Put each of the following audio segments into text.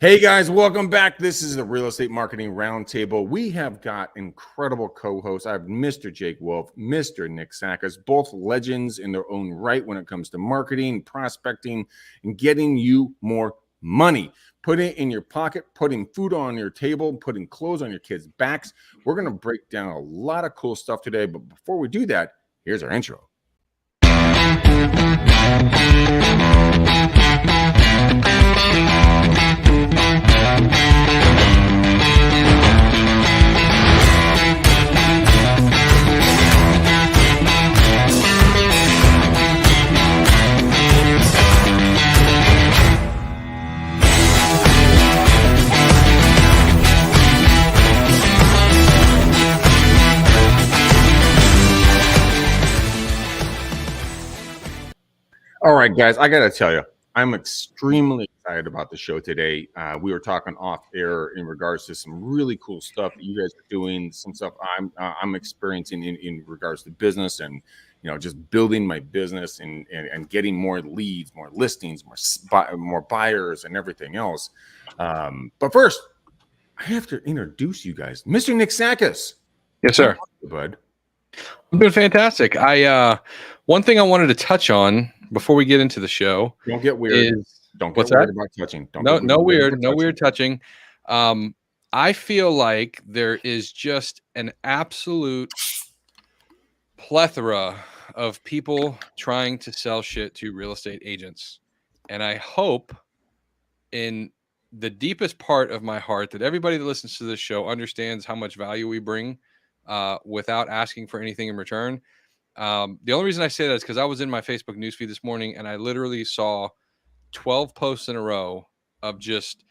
Hey guys, welcome back. This is the Real Estate Marketing Roundtable. We have got incredible co-hosts. I have Mr. Jake Wolf, Mr. Nick Sackis, both legends in their own right when it comes to marketing, prospecting, and getting you more money. Putting it in your pocket, putting food on your table, putting clothes on your kids' backs. We're going to break down a lot of cool stuff today. But before we do that, here's our intro. All right, guys, I got to tell you, I'm extremely excited about the show today. We were talking off air in regards to some really cool stuff that you guys are doing, some stuff I'm experiencing in regards to business and, just building my business and getting more leads, more listings, more buyers and everything else. But first, I have to introduce you guys. Mr. Nick Sackis. Yes, sir. How are you, bud? I'm doing fantastic. One thing I wanted to touch on before we get into the show. Don't get weird. Don't get weird about touching. No weird touching. I feel like there is just an absolute plethora of people trying to sell shit to real estate agents. And I hope in the deepest part of my heart that everybody that listens to this show understands how much value we bring without asking for anything in return. The only reason I say that is because I was in my Facebook newsfeed this morning and I literally saw 12 posts in a row of just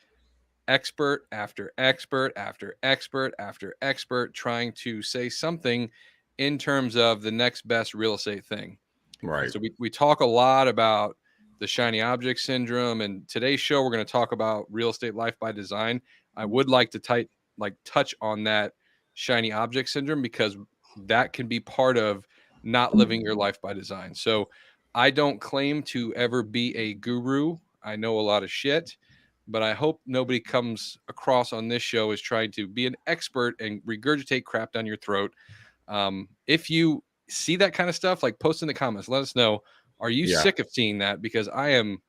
expert after expert after expert after expert trying to say something in terms of the next best real estate thing. Right. So we talk a lot about the shiny object syndrome, and today's show we're going to talk about real estate life by design. I would like to touch on that shiny object syndrome because that can be part of not living your life by design. So I don't claim to ever be a guru. I know a lot of shit, but I hope nobody comes across on this show as trying to be an expert and regurgitate crap down your throat. If you see that kind of stuff, post in the comments, let us know. Are you sick of seeing that? Because I am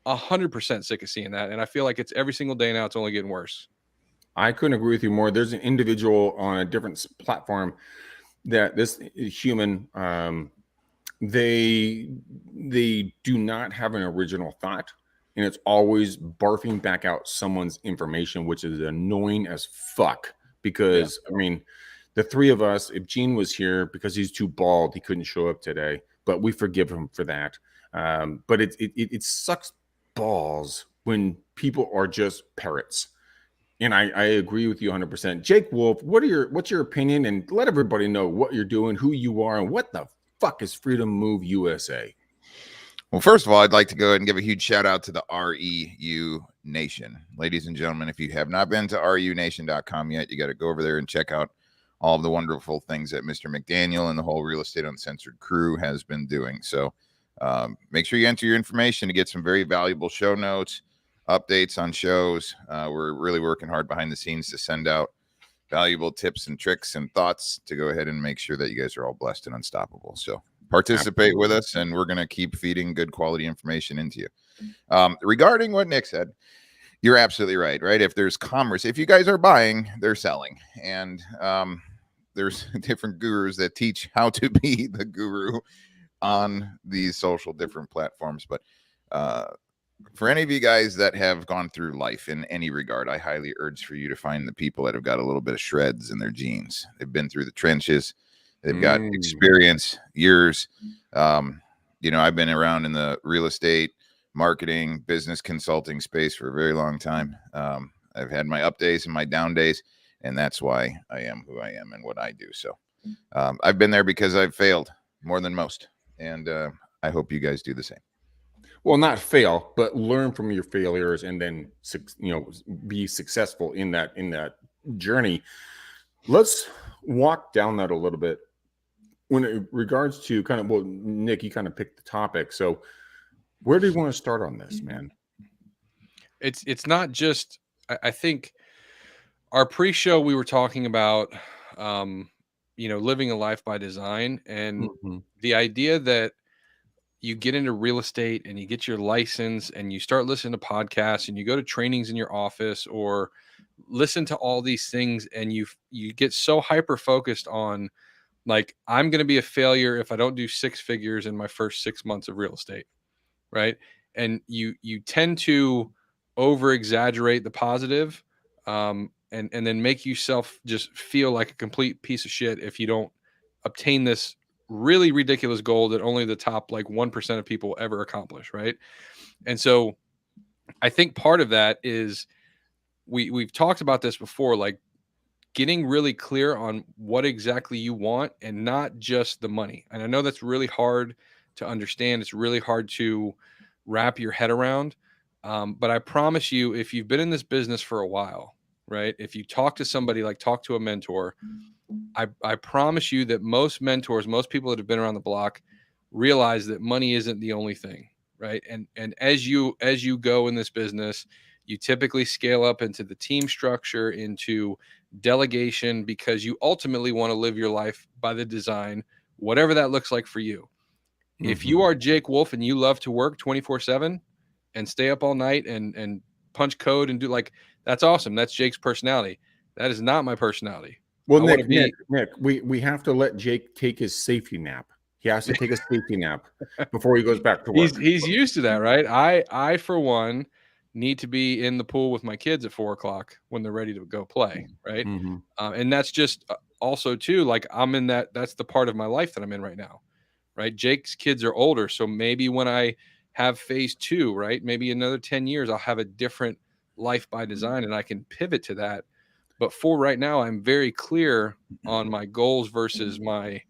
100% sick of seeing that. And I feel like it's every single day now. It's only getting worse. I couldn't agree with you more. There's an individual on a different platform that this human, they do not have an original thought, and it's always barfing back out someone's information, which is annoying as fuck. Because I mean, the three of us, if Gene was here, because he's too bald, he couldn't show up today, but we forgive him for that. But it sucks balls when people are just parrots. And I agree with you 100%. Jake Wolf, what's your opinion? And let everybody know what you're doing, who you are, and what the fuck is Freedom Move USA? Well, first of all, I'd like to go ahead and give a huge shout out to the REU Nation. Ladies and gentlemen, if you have not been to reunation.com yet, you got to go over there and check out all of the wonderful things that Mr. McDaniel and the whole Real Estate Uncensored crew has been doing. So make sure you enter your information to get some very valuable show notes, updates on shows. We're really working hard behind the scenes to send out valuable tips and tricks and thoughts to go ahead and make sure that you guys are all blessed and unstoppable. So participate with us, and we're going to keep feeding good quality information into you. Regarding what Nick said, you're absolutely right? If there's commerce, if you guys are buying, they're selling. And there's different gurus that teach how to be the guru on these social different platforms. But for any of you guys that have gone through life in any regard, I highly urge for you to find the people that have got a little bit of shreds in their jeans. They've been through the trenches. They've got experience, years. I've been around in the real estate, marketing, business consulting space for a very long time. I've had my up days and my down days, and that's why I am who I am and what I do. So I've been there because I've failed more than most, and I hope you guys do the same. Well, not fail, but learn from your failures and then, be successful in that journey. Let's walk down that a little bit. When it regards to Nick, you kind of picked the topic. So where do you want to start on this, man? it's not just, I think our pre-show we were talking about living a life by design, and Mhm. the idea that you get into real estate and you get your license and you start listening to podcasts and you go to trainings in your office or listen to all these things, and you get so hyper focused on, like, I'm going to be a failure if I don't do six figures in my first 6 months of real estate, right? And you tend to over exaggerate the positive, and then make yourself just feel like a complete piece of shit if you don't obtain this really ridiculous goal that only the top like 1% of people ever accomplish, right? And so I think part of that is, we've talked about this before, like getting really clear on what exactly you want and not just the money. And I know that's really hard to understand. It's really hard to wrap your head around. But I promise you, if you've been in this business for a while, right? If you talk to somebody, like talk to a mentor, I promise you that most mentors, most people that have been around the block, realize that money isn't the only thing, right? And as you go in this business, you typically scale up into the team structure, into delegation, because you ultimately want to live your life by the design, whatever that looks like for you. If you Mhm. are Jake Wolf and you love to work 24/7 and stay up all night and punch code and do, like, that's awesome. That's Jake's personality. That is not my personality. Well, I want to Nick, we have to let Jake take his safety nap. He has to take a safety nap before he goes back to work. he's used to that, right? I for one need to be in the pool with my kids at 4 o'clock when they're ready to go play, right? Mhm. And that's just also too, like, I'm in that, that's the part of my life that I'm in right now, right? Jake's kids are older, so maybe when I have phase two, right, maybe another 10 years, I'll have a different life by design and I can pivot to that. But for right now, I'm very clear on my goals versus my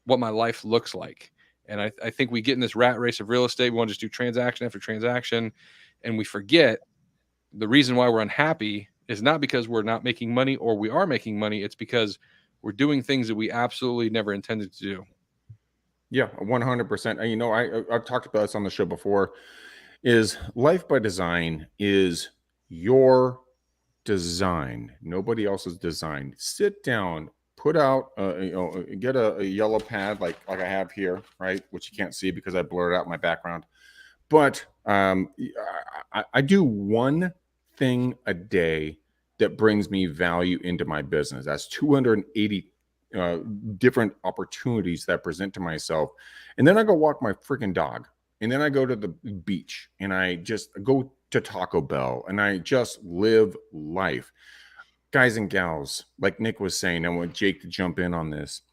what my life looks like. And I think we get in this rat race of real estate. We want to just do transaction after transaction, and we forget the reason why we're unhappy is not because we're not making money or we are making money. It's because we're doing things that we absolutely never intended to do. Yeah, 100%. And I've talked about this on the show before. Is life by design is your design, nobody else's design. Sit down, put out, get a yellow pad like I have here, right? Which you can't see because I blurred out my background. But I do one thing a day that brings me value into my business. That's 280 different opportunities that I present to myself. And then I go walk my freaking dog. And then I go to the beach and I just go to Taco Bell and I just live life. Guys and gals, like Nick was saying, I want Jake to jump in on this.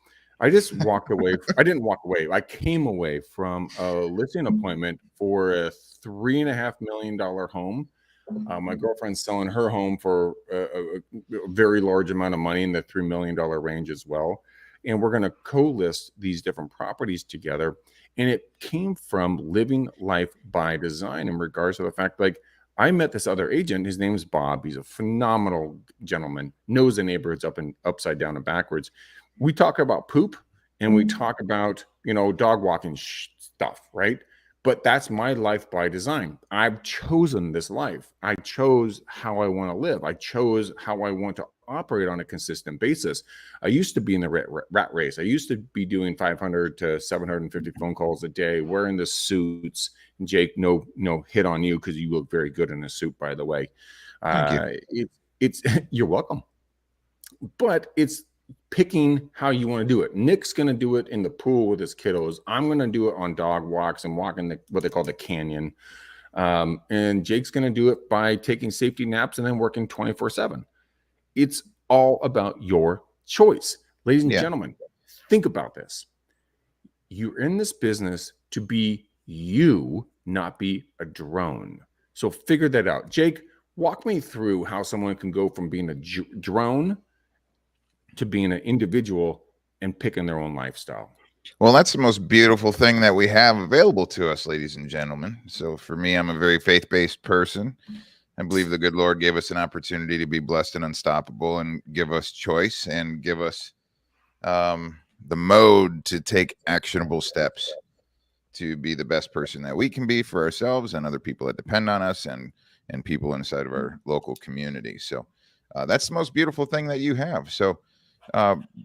I just walked away. I didn't walk away. I came away from a listing appointment for a $3.5 million home. My girlfriend's selling her home for a very large amount of money in the $3 million range as well. And we're going to co-list these different properties together. And it came from living life by design in regards to the fact, like, I met this other agent. His name is Bob. He's a phenomenal gentleman, knows the neighborhoods up and upside down and backwards. We talk about poop and we talk about, dog walking stuff, right? But that's my life by design. I've chosen this life. I chose how I want to live. I chose how I want to operate on a consistent basis. I used to be in the rat race. I used to be doing 500 to 750 phone calls a day, wearing the suits. And Jake, no hit on you because you look very good in a suit, by the way. Thank you. It's you're welcome. But it's picking how you want to do it. Nick's going to do it in the pool with his kiddos. I'm going to do it on dog walks and walking what they call the canyon. And Jake's going to do it by taking safety naps and then working 24/7. It's all about your choice. Ladies and gentlemen, think about this. You're in this business to be you, not be a drone. So figure that out. Jake, walk me through how someone can go from being a drone to being an individual and picking their own lifestyle. Well, that's the most beautiful thing that we have available to us, ladies and gentlemen. So for me, I'm a very faith-based person. I believe the good Lord gave us an opportunity to be blessed and unstoppable and give us choice and give us the mode to take actionable steps to be the best person that we can be for ourselves and other people that depend on us and people inside of our local community. So that's the most beautiful thing that you have. So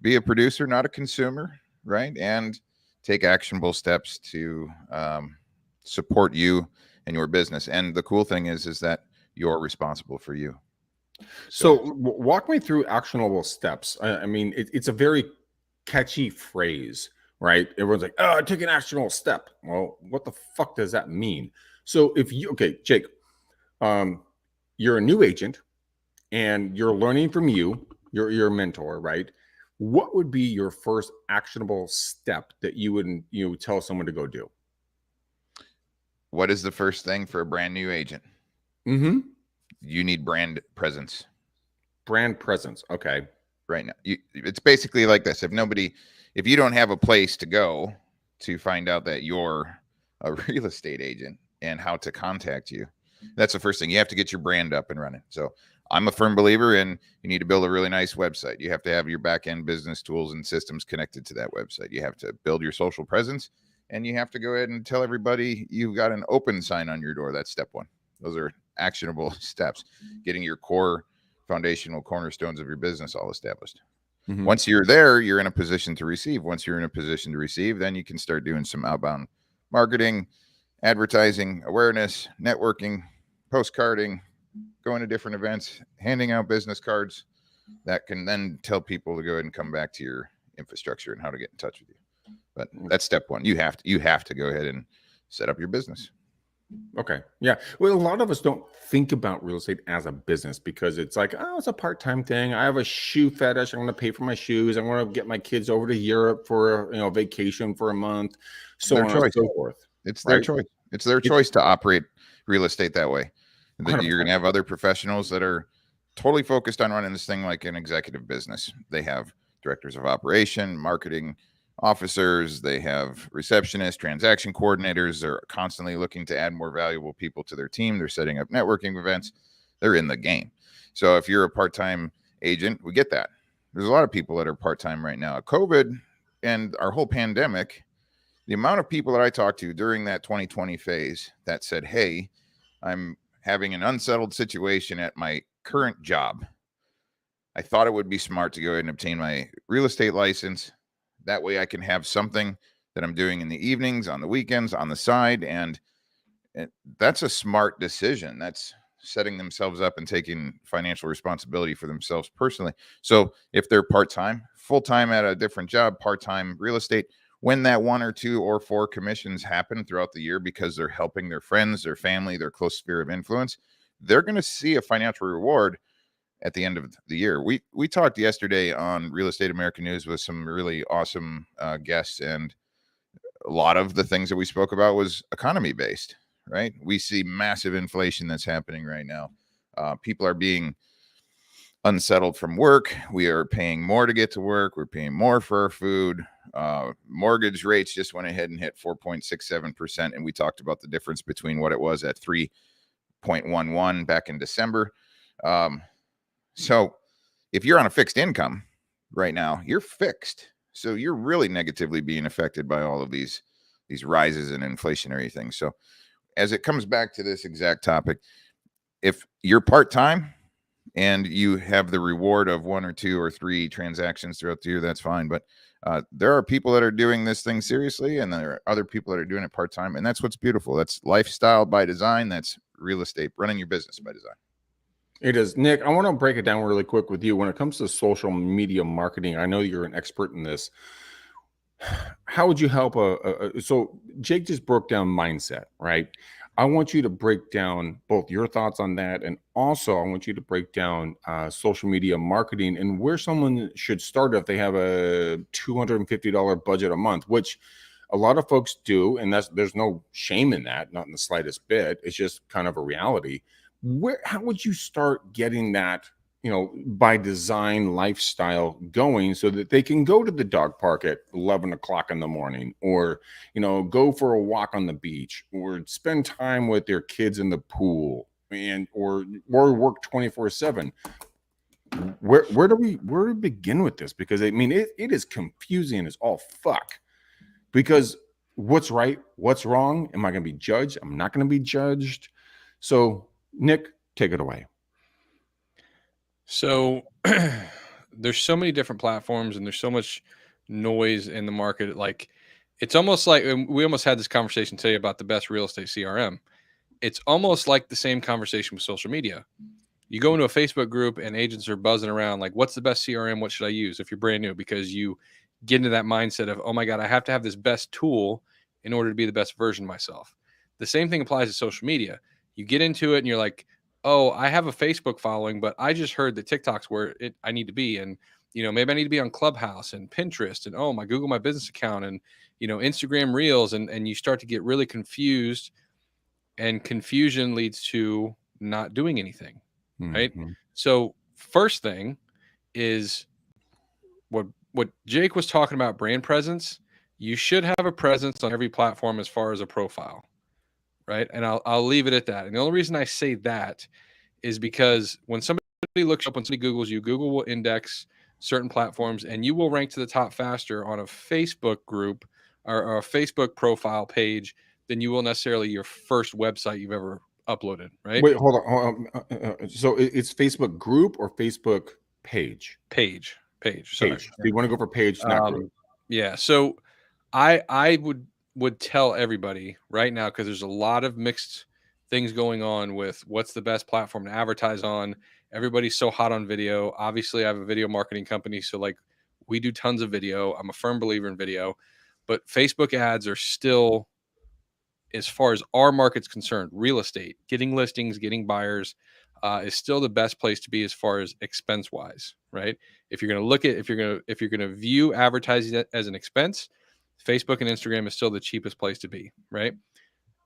be a producer, not a consumer, right? And take actionable steps to support you and your business. And the cool thing is that you're responsible for you. So walk me through actionable steps. I mean, it's a very catchy phrase, right? Everyone's like, oh, take an actionable step. Well, what the fuck does that mean? So if you, okay, Jake, you're a new agent and you're learning from you, you're a mentor, right? What would be your first actionable step that you would tell someone to go do? What is the first thing for a brand new agent? Mm-hmm. You need brand presence. Brand presence. Okay. Right now, it's basically like this. If you don't have a place to go to find out that you're a real estate agent and how to contact you, that's the first thing. You have to get your brand up and running. So I'm a firm believer in you need to build a really nice website. You have to have your back end business tools and systems connected to that website. You have to build your social presence, and you have to go ahead and tell everybody you've got an open sign on your door. That's step one. Those are actionable steps. Getting your core foundational cornerstones of your business all established. Mm-hmm. Once you're there, you're in a position to receive. Once you're in a position to receive, then you can start doing some outbound marketing, advertising, awareness, networking, postcarding, going to different events, handing out business cards that can then tell people to go ahead and come back to your infrastructure and how to get in touch with you. But that's step one. You have to go ahead and set up your business. Okay. Yeah. Well, a lot of us don't think about real estate as a business because it's like, oh, it's a part-time thing. I have a shoe fetish. I'm going to pay for my shoes. I'm going to get my kids over to Europe for a vacation for a month. So on and so forth. It's their choice. It's their choice to operate real estate that way. That you're going to have other professionals that are totally focused on running this thing like an executive business. They have directors of operation, marketing officers, they have receptionists, transaction coordinators. They're constantly looking to add more valuable people to their team. They're setting up networking events. They're in the game. So if you're a part-time agent, we get that. There's a lot of people that are part-time right now. COVID and our whole pandemic, the amount of people that I talked to during that 2020 phase that said, hey, I'm having an unsettled situation at my current job. I thought it would be smart to go ahead and obtain my real estate license. That way I can have something that I'm doing in the evenings, on the weekends, on the side. And that's a smart decision. That's setting themselves up and taking financial responsibility for themselves personally. So if they're part-time, full-time at a different job, part-time real estate, when that 1 or 2 or 4 commissions happen throughout the year because they're helping their friends, their family, their close sphere of influence, they're going to see a financial reward at the end of the year. We talked yesterday on Real Estate America News with some really awesome guests, and a lot of the things that we spoke about was economy based, right? We see massive inflation that's happening right now. People are being unsettled from work. We are paying more to get to work. We're paying more for our food. Mortgage rates just went ahead and hit 4.67%. And we talked about the difference between what it was at 3.11 back in December. So if you're on a fixed income right now, you're fixed. So you're really negatively being affected by all of these rises in inflationary things. So as it comes back to this exact topic, if you're part-time and you have the reward of 1 or 2 or 3 transactions throughout the year, that's fine. But there are people that are doing this thing seriously, and there are other people that are doing it part-time. And that's what's beautiful. That's lifestyle by design. That's real estate, running your business by design. It is. Nick, I want to break it down really quick with you. When it comes to social media marketing, I know you're an expert in this. How would you help so Jake just broke down mindset, right? I want you to break down both your thoughts on that, and also I want you to break down social media marketing and where someone should start if they have a $250 budget a month, which a lot of folks do, and there's no shame in that, not in the slightest bit. It's just kind of a reality. How would you start getting that, by design lifestyle going so that they can go to the dog park at 11 o'clock in the morning, or, go for a walk on the beach, or spend time with their kids in the pool, or work 24/7? Where do we begin with this? Because it is confusing as all fuck, because what's right, what's wrong. Am I going to be judged? I'm not going to be judged. So, Nick, take it away. So there's so many different platforms and there's so much noise in the market. Like it's almost like and we almost had this conversation today about the best real estate CRM. It's almost like the same conversation with social media. You go into a Facebook group and agents are buzzing around like, what's the best CRM? What should I use if you're brand new? Because you get into that mindset of, oh my God, I have to have this best tool in order to be the best version of myself. The same thing applies to social media. You get into it and you're like, oh, I have a Facebook following, but I just heard that TikTok's where I need to be. And, maybe I need to be on Clubhouse and Pinterest and, oh, my Google My Business account and, Instagram Reels. And you start to get really confused, and confusion leads to not doing anything. Right. Mm-hmm. So first thing is what Jake was talking about, brand presence. You should have a presence on every platform as far as a profile. Right. And I'll leave it at that. And the only reason I say that is because when somebody looks up, when somebody Googles you, Google will index certain platforms and you will rank to the top faster on a Facebook group or a Facebook profile page than you will necessarily your first website you've ever uploaded. Right. Wait, hold on. So it's Facebook group or Facebook page? Page. Sorry. Page. So you want to go for page, not group. Yeah. So I would tell everybody right now, because there's a lot of mixed things going on with what's the best platform to advertise on. Everybody's so hot on video. Obviously, I have a video marketing company, so like we do tons of video. I'm a firm believer in video, but Facebook ads are still, as far as our market's concerned, real estate, getting listings, getting buyers, is still the best place to be as far as expense wise, right? If you're going to look at, if you're going to view advertising as an expense, Facebook and Instagram is still the cheapest place to be, right?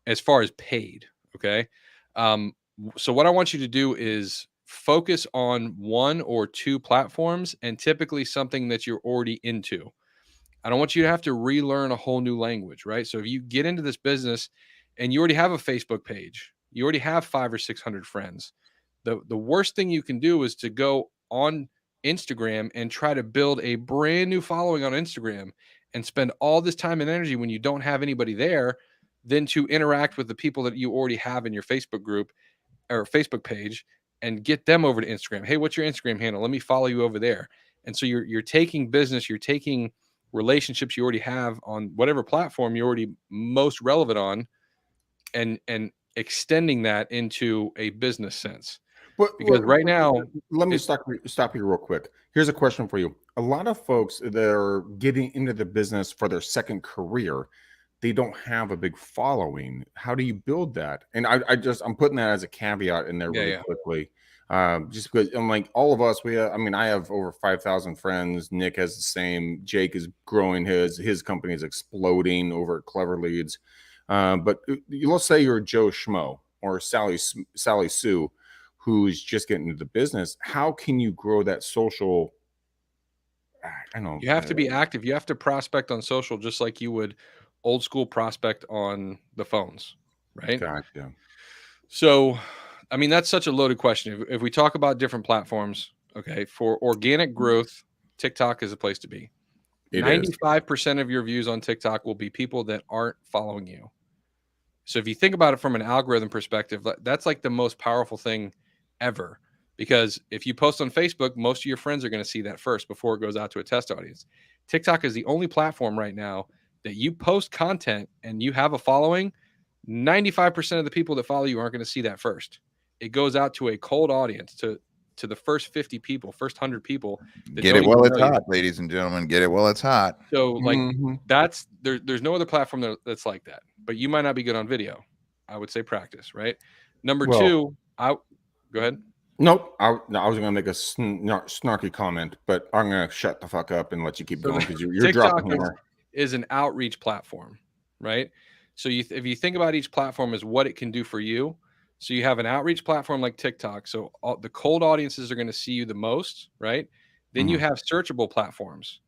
As far as paid, okay? So what I want you to do is focus on one or two platforms and typically something that you're already into. I don't want you to have to relearn a whole new language, right? So if you get into this business and you already have a Facebook page, you already have 500 or 600 friends, the worst thing you can do is to go on Instagram and try to build a brand new following on Instagram and spend all this time and energy when you don't have anybody there, than to interact with the people that you already have in your Facebook group or Facebook page and get them over to Instagram. Hey, what's your Instagram handle? Let me follow you over there. And so you're taking business, you're taking relationships you already have on whatever platform you're already most relevant on, and extending that into a business sense. Because right now, let me stop you real quick. Here's a question for you. A lot of folks that are getting into the business for their second career, they don't have a big following. How do you build that? And I'm putting that as a caveat in there really quickly. Just because I'm like, all of us, I have over 5,000 friends. Nick has the same. Jake is growing his company is exploding over at Clever Leads. But let's say you're Joe Schmo or Sally Sue, who's just getting into the business. How can you grow that social? I know you have to be active. You have to prospect on social, just like you would old school prospect on the phones, right? Gotcha. So, I mean, that's such a loaded question. If we talk about different platforms, okay, for organic growth, TikTok is a place to be. 95% of your views on TikTok will be people that aren't following you. So if you think about it from an algorithm perspective, that's like the most powerful thing ever. Because if you post on Facebook, most of your friends are going to see that first before it goes out to a test audience. TikTok is the only platform right now that you post content and you have a following. 95% of the people that follow you aren't going to see that first. It goes out to a cold audience, to the first 50 people, first 100 people. Get it while it's hot, ladies and gentlemen. Get it while it's hot. So like there's no other platform that's like that. But you might not be good on video. I would say practice, right? Number two, go ahead. Nope. I was going to make a snarky comment, but I'm going to shut the fuck up and let you keep going because you're dropping more. Is an outreach platform, right? So if you think about each platform as what it can do for you, so you have an outreach platform like TikTok. So the cold audiences are going to see you the most, right? Then you have searchable platforms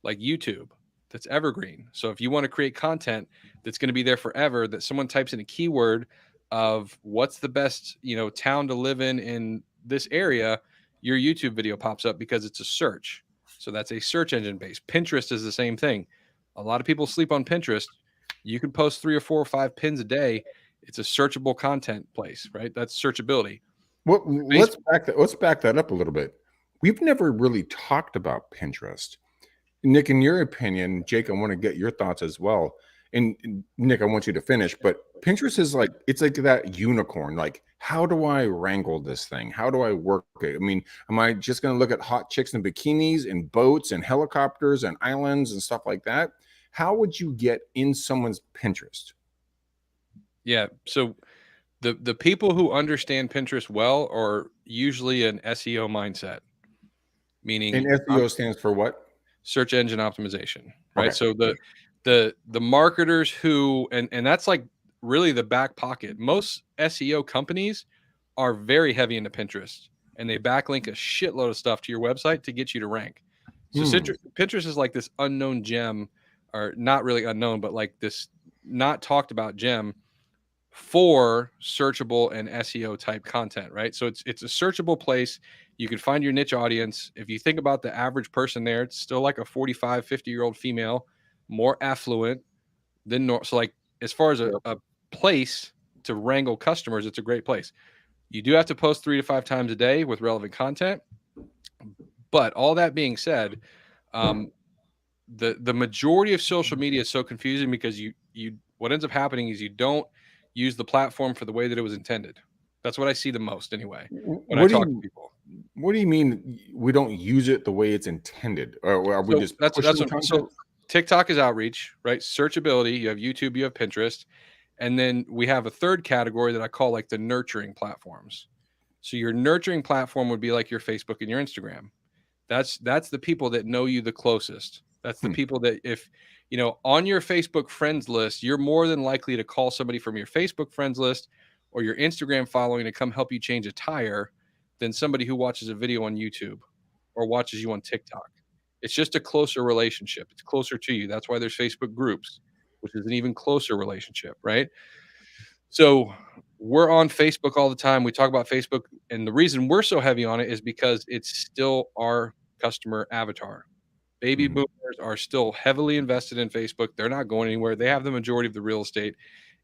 like YouTube that's evergreen. So if you want to create content that's going to be there forever, that someone types in a keyword of what's the best, town to live in this area, your YouTube video pops up because it's a search. So that's a search engine based. Pinterest is the same thing. A lot of people sleep on Pinterest. You can post 3 or 4 or 5 pins a day. It's a searchable content place, right? That's searchability. Well, let's back that up a little bit. We've never really talked about Pinterest. Nick, in your opinion, Jake, I want to get your thoughts as well. And Nick, I want you to finish, but Pinterest is like, it's like that unicorn. Like, how do I wrangle this thing? How do I work it? I mean, am I just going to look at hot chicks in bikinis and boats and helicopters and islands and stuff like that? How would you get in someone's Pinterest? Yeah. So the people who understand Pinterest well are usually an SEO mindset, meaning And SEO stands for what? search engine optimization, right? Okay. So the marketers who and that's like really the back pocket. Most SEO companies are very heavy into Pinterest, and they backlink a shitload of stuff to your website to get you to rank. So Pinterest is like this unknown gem, or not really unknown, but like this not talked about gem for searchable and SEO type content, right? So it's a searchable place. You can find your niche audience. If you think about the average person there, it's still like a 45, 50-year-old female, more affluent than normal. So like as far as a place to wrangle customers, it's a great place. You do have to post 3 to 5 times a day with relevant content. But all that being said, the majority of social media is so confusing because you what ends up happening is you don't use the platform for the way that it was intended. That's what I see the most anyway when I talk to people. What do you mean we don't use it the way it's intended? Or are we just that's what, so TikTok is outreach, right? Searchability. You have YouTube, you have Pinterest, and then we have a third category that I call like the nurturing platforms. So your nurturing platform would be like your Facebook and your Instagram. That's the people that know you the closest. That's the people that if you know on your Facebook friends list, you're more than likely to call somebody from your Facebook friends list or your Instagram following to come help you change a tire than somebody who watches a video on YouTube or watches you on TikTok. It's just a closer relationship. It's closer to you. That's why there's Facebook groups, which is an even closer relationship, right? So we're on Facebook all the time. We talk about Facebook, and the reason we're so heavy on it is because it's still our customer avatar. Baby boomers are still heavily invested in Facebook. They're not going anywhere. They have the majority of the real estate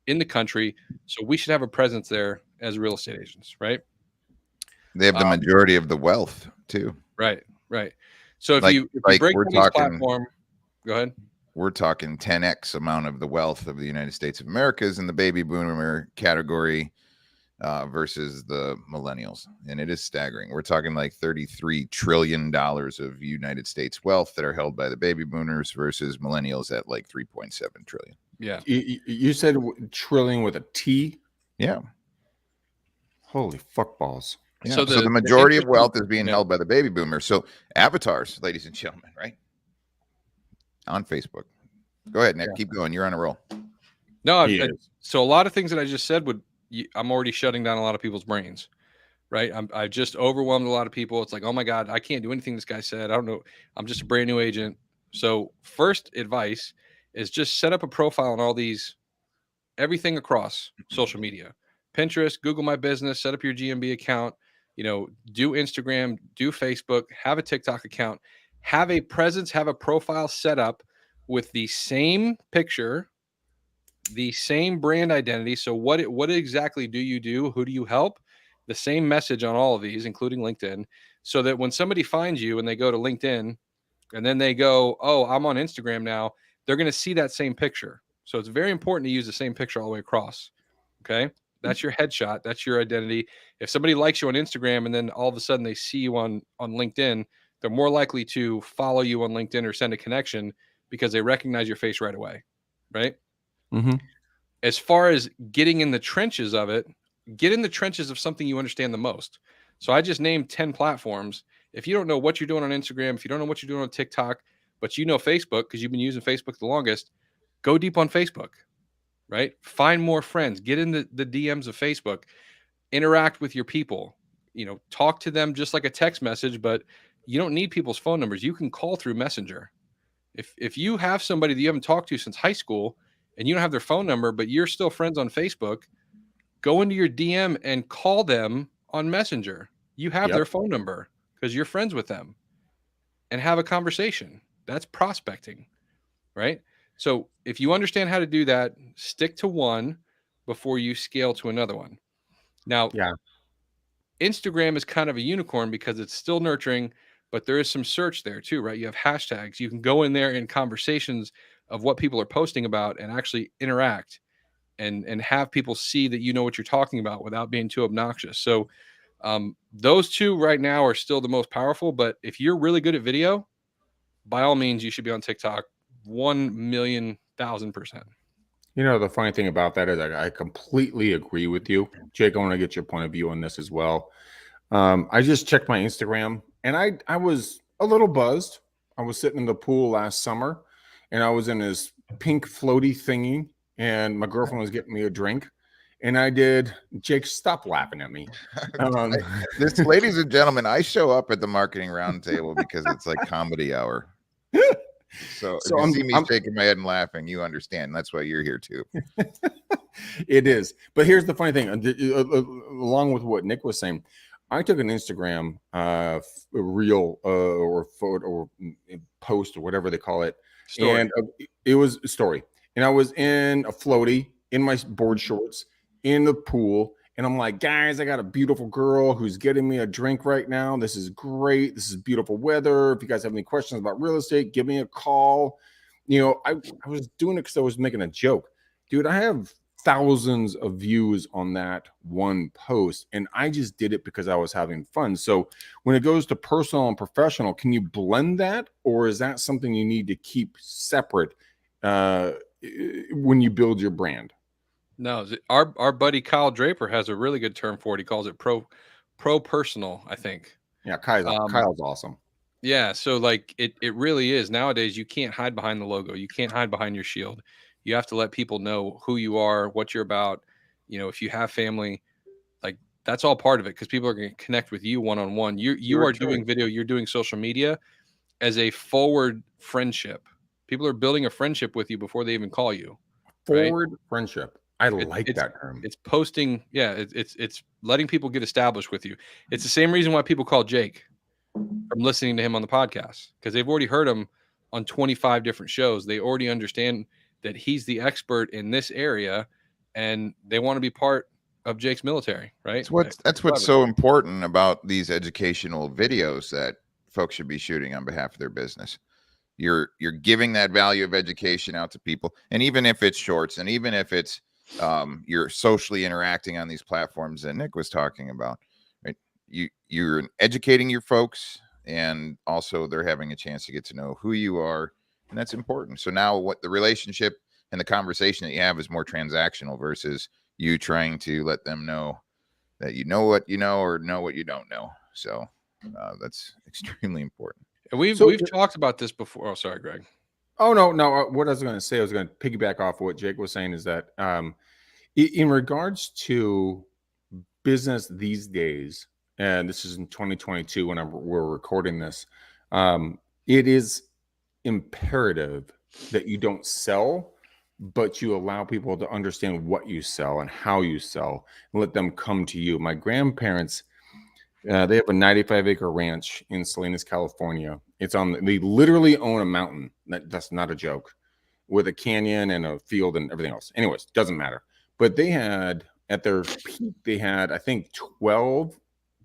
in the country. So we should have a presence there as real estate agents, right? They have the majority of the wealth too. Right. So if you break down this platform, go ahead. We're talking 10x amount of the wealth of the United States of America is in the baby boomer category versus the millennials. And it is staggering. We're talking like $33 trillion of United States wealth that are held by the baby boomers versus millennials at like 3.7 trillion. Yeah. You said trillion with a T? Yeah. Holy fuck balls. Yeah. So the majority of wealth is being held by the baby boomers. So avatars, ladies and gentlemen, right? On Facebook. Go ahead, Nick. Keep going. You're on a roll. No, so a lot of things that I just said I'm already shutting down a lot of people's brains, right? I just overwhelmed a lot of people. It's like, oh my God, I can't do anything this guy said. I don't know. I'm just a brand new agent. So first advice is just set up a profile on all these, everything across social media, Pinterest, Google My Business, set up your GMB account, do Instagram, do Facebook, have a TikTok account, have a presence, have a profile set up with the same picture, the same brand identity. So what exactly do you do? Who do you help? The same message on all of these, including LinkedIn, so that when somebody finds you and they go to LinkedIn and then they go, oh, I'm on Instagram now, they're going to see that same picture. So it's very important to use the same picture all the way across. Okay. That's your headshot. That's your identity. If somebody likes you on Instagram and then all of a sudden they see you on LinkedIn, they're more likely to follow you on LinkedIn or send a connection because they recognize your face right away. Right. Mm-hmm. As far as getting in the trenches of it, get in the trenches of something you understand the most. So I just named 10 platforms. If you don't know what you're doing on Instagram, if you don't know what you're doing on TikTok, but you know Facebook because you've been using Facebook the longest, go deep on Facebook, right? Find more friends, get in the DMs of Facebook, interact with your people, talk to them just like a text message, but you don't need people's phone numbers. You can call through Messenger. If you have somebody that you haven't talked to since high school and you don't have their phone number, but you're still friends on Facebook, go into your DM and call them on Messenger. You have their phone number because you're friends with them and have a conversation. That's prospecting, right? So if you understand how to do that, stick to one before you scale to another one. Now, Yeah. Instagram is kind of a unicorn because it's still nurturing, but there is some search there too, right? You have hashtags. You can go in there in conversations of what people are posting about and actually interact and have people see that you know what you're talking about without being too obnoxious. So those two right now are still the most powerful. But if you're really good at video, by all means, you should be on TikTok 1,000,000%. You know, the funny thing about that is I completely agree with you. Jake, I want to get your point of view on this as well. I just checked my Instagram and I was a little buzzed. I was sitting in the pool last summer and I was in this pink floaty thingy and my girlfriend was getting me a drink. And I did. Jake, stop laughing at me. This, ladies and gentlemen, I show up at the marketing roundtable because it's like comedy hour. So if you see me shaking my head and laughing, you understand. That's why you're here too. It is. But here's the funny thing. Along with what Nick was saying, I took an Instagram reel or photo or post or whatever they call it. Story. And it was a story. And I was in a floaty in my board shorts in the pool. And I'm like, guys, I got a beautiful girl who's getting me a drink right now. This is great. This is beautiful weather. If you guys have any questions about real estate, give me a call. You know, I was doing it because I was making a joke. Dude, I have thousands of views on that one post. And I just did it because I was having fun. So when it goes to personal and professional, can you blend that? Or is that something you need to keep separate when you build your brand? No, our buddy Kyle Draper has a really good term for it. He calls it pro personal, I think. Yeah, Kyle's awesome. Yeah, so like it really is. Nowadays you can't hide behind the logo. You can't hide behind your shield. You have to let people know who you are, what you're about. You know, if you have family, like that's all part of it because people are going to connect with you one-on-one. You are doing video, you're doing social media as a forward friendship. People are building a friendship with you before they even call you. Forward friendship. I like that term. It's posting. Yeah, it's letting people get established with you. It's the same reason why people call Jake from listening to him on the podcast because they've already heard him on 25 different shows. They already understand that he's the expert in this area, and they want to be part of Jake's military, right? That's what's so important about these educational videos that folks should be shooting on behalf of their business. You're giving that value of education out to people, and even if it's shorts, and even if it's you're socially interacting on these platforms that Nick was talking about, right? You're educating your folks, and also they're having a chance to get to know who you are, and that's important. So now what the relationship and the conversation that you have is more transactional versus you trying to let them know that you know what you know or know what you don't know. So that's extremely important. And we've talked about this before. Oh, sorry, Greg. Oh, no. What I was going to say, I was going to piggyback off what Jake was saying is that in regards to business these days, and this is in 2022 when we're recording this, it is imperative that you don't sell, but you allow people to understand what you sell and how you sell and let them come to you. My grandparents, they have a 95-acre ranch in Salinas, California. They literally own a mountain. That's not a joke, with a canyon and a field and everything else. Anyways, doesn't matter. But they had, at their peak, I think 12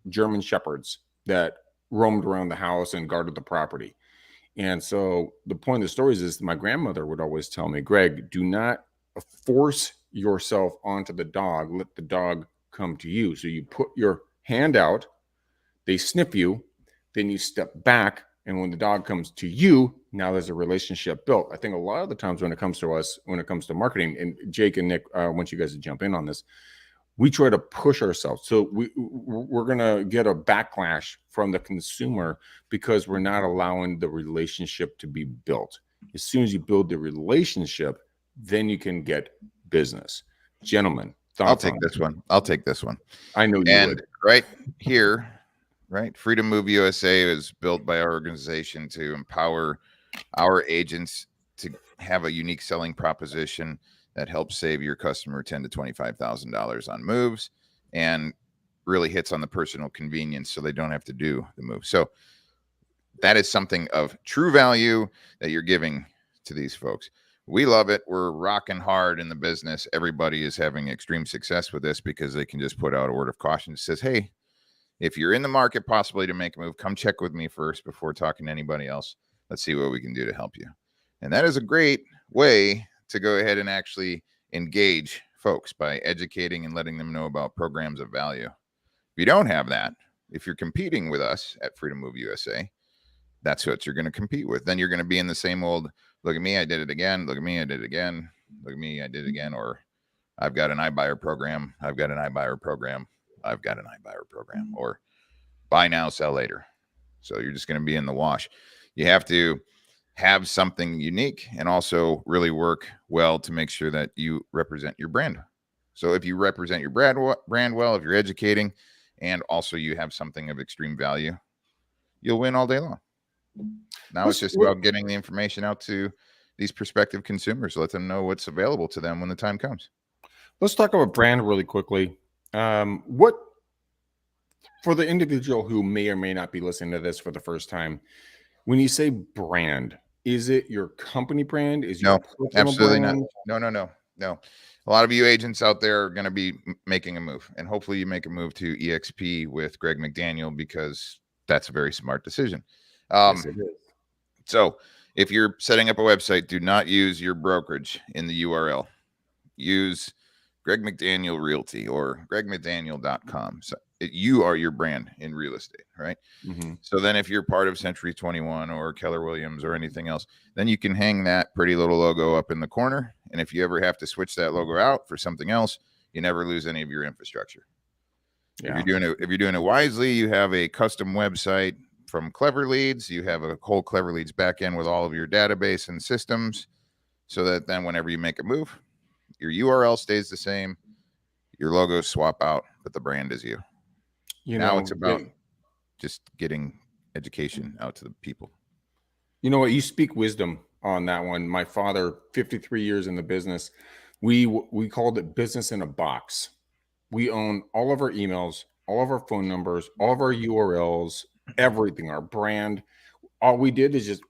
German shepherds that roamed around the house and guarded the property. And so the point of the stories is my grandmother would always tell me, Greg, do not force yourself onto the dog. Let the dog come to you. So you put your hand out, they sniff you, then you step back. And when the dog comes to you, now there's a relationship built. I think a lot of the times when it comes to us, when it comes to marketing, and Jake and Nick, I want you guys to jump in on this, we try to push ourselves. So we're going to get a backlash from the consumer because we're not allowing the relationship to be built. As soon as you build the relationship, then you can get business. Gentlemen, I'll take this one. I know you would. Right here, right? Freedom Move USA is built by our organization to empower our agents to have a unique selling proposition that helps save your customer $10,000 to $25,000 on moves and really hits on the personal convenience so they don't have to do the move. So that is something of true value that you're giving to these folks. We love it. We're rocking hard in the business. Everybody is having extreme success with this because they can just put out a word of caution that says, hey, if you're in the market possibly to make a move, come check with me first before talking to anybody else. Let's see what we can do to help you. And that is a great way to go ahead and actually engage folks by educating and letting them know about programs of value. If you don't have that, if you're competing with us at Freedom Move USA, that's what you're going to compete with. Then you're going to be in the same old, look at me, I did it again. Look at me, I did it again. Look at me, I did it again. Or I've got an iBuyer program. I've got an iBuyer program. I've got an iBuyer program. Or buy now, sell later. So you're just going to be in the wash. You have to have something unique and also really work well to make sure that you represent your brand. So if you represent your brand well, if you're educating and also you have something of extreme value, you'll win all day long. Now it's just about getting the information out to these prospective consumers, let them know what's available to them when the time comes. Let's talk about brand really quickly. What, for the individual who may or may not be listening to this for the first time, when you say brand, is it your company brand? Is your no, absolutely brand? not. No. A lot of you agents out there are going to be making a move, and hopefully you make a move to EXP with Greg McDaniel because that's a very smart decision. Yes, it is. So if you're setting up a website, do not use your brokerage in the URL. Use Greg McDaniel Realty or gregmcdaniel.com. So you are your brand in real estate, right? Mm-hmm. So then if you're part of Century 21 or Keller Williams or anything else, then you can hang that pretty little logo up in the corner. And if you ever have to switch that logo out for something else, you never lose any of your infrastructure. Yeah. If you're doing it wisely, you have a custom website from Clever Leads. You have a whole Clever Leads backend with all of your database and systems, so that then whenever you make a move, your URL stays the same, your logos swap out, but the brand is you. Now it's about just getting education out to the people. You know what? You speak wisdom on that one. My father, 53 years in the business, we called it business in a box. We own all of our emails, all of our phone numbers, all of our URLs, everything, our brand. All we did is just